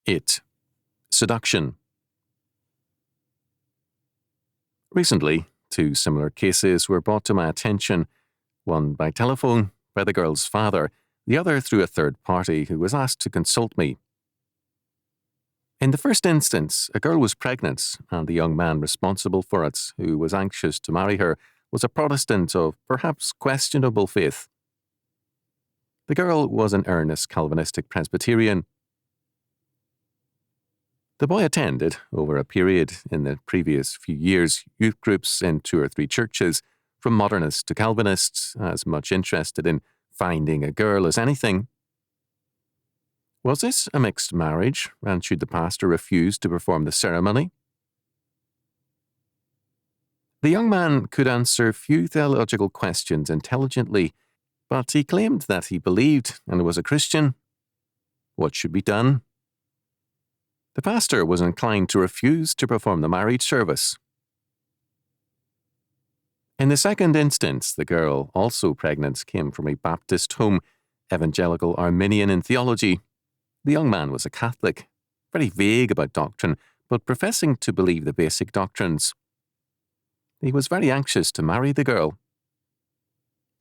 8. Seduction. Recently, 2 similar cases were brought to my attention, one by telephone by the girl's father, the other through a third party who was asked to consult me. In the first instance, a girl was pregnant, and the young man responsible for it, who was anxious to marry her, was a Protestant of perhaps questionable faith. The girl was an earnest Calvinistic Presbyterian. The boy attended, over a period in the previous few years, youth groups in 2 or 3 churches, from modernists to Calvinists, as much interested in finding a girl as anything. Was this a mixed marriage, and should the pastor refuse to perform the ceremony? The young man could answer few theological questions intelligently, but he claimed that he believed and was a Christian. What should be done? The pastor was inclined to refuse to perform the marriage service. In the second instance, the girl, also pregnant, came from a Baptist home, evangelical Arminian in theology. The young man was a Catholic, very vague about doctrine, but professing to believe the basic doctrines. He was very anxious to marry the girl.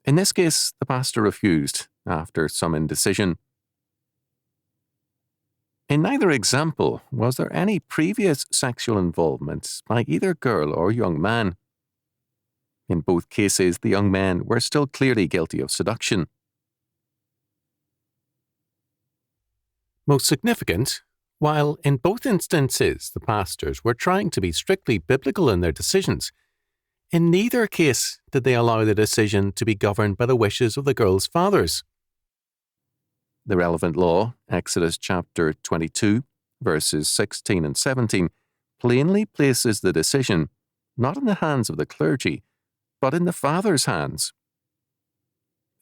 In this case, the pastor refused, after some indecision. In neither example was there any previous sexual involvement by either girl or young man. In both cases, the young men were still clearly guilty of seduction. Most significant, while in both instances the pastors were trying to be strictly biblical in their decisions, in neither case did they allow the decision to be governed by the wishes of the girl's fathers. The relevant law, Exodus chapter 22, verses 16 and 17, plainly places the decision not in the hands of the clergy, but in the father's hands.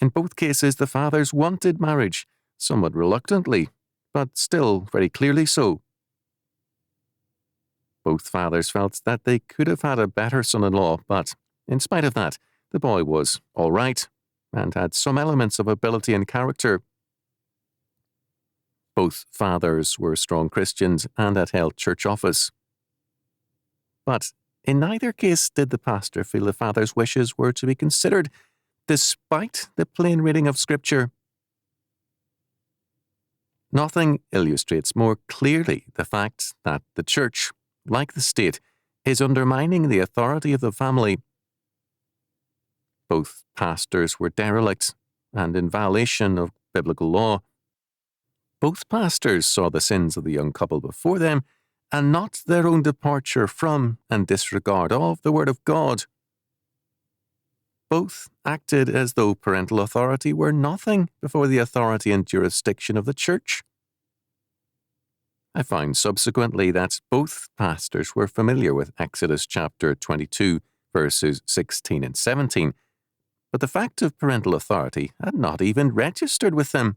In both cases, the fathers wanted marriage, somewhat reluctantly, but still very clearly so. Both fathers felt that they could have had a better son-in-law, but in spite of that, the boy was all right and had some elements of ability and character. Both fathers were strong Christians and had held church office. But in neither case did the pastor feel the father's wishes were to be considered, despite the plain reading of Scripture. Nothing illustrates more clearly the fact that the church, like the state, is undermining the authority of the family. Both pastors were derelict and in violation of biblical law. Both pastors saw the sins of the young couple before them and not their own departure from and disregard of the Word of God. Both acted as though parental authority were nothing before the authority and jurisdiction of the church. I found subsequently that both pastors were familiar with Exodus chapter 22, verses 16 and 17, but the fact of parental authority had not even registered with them.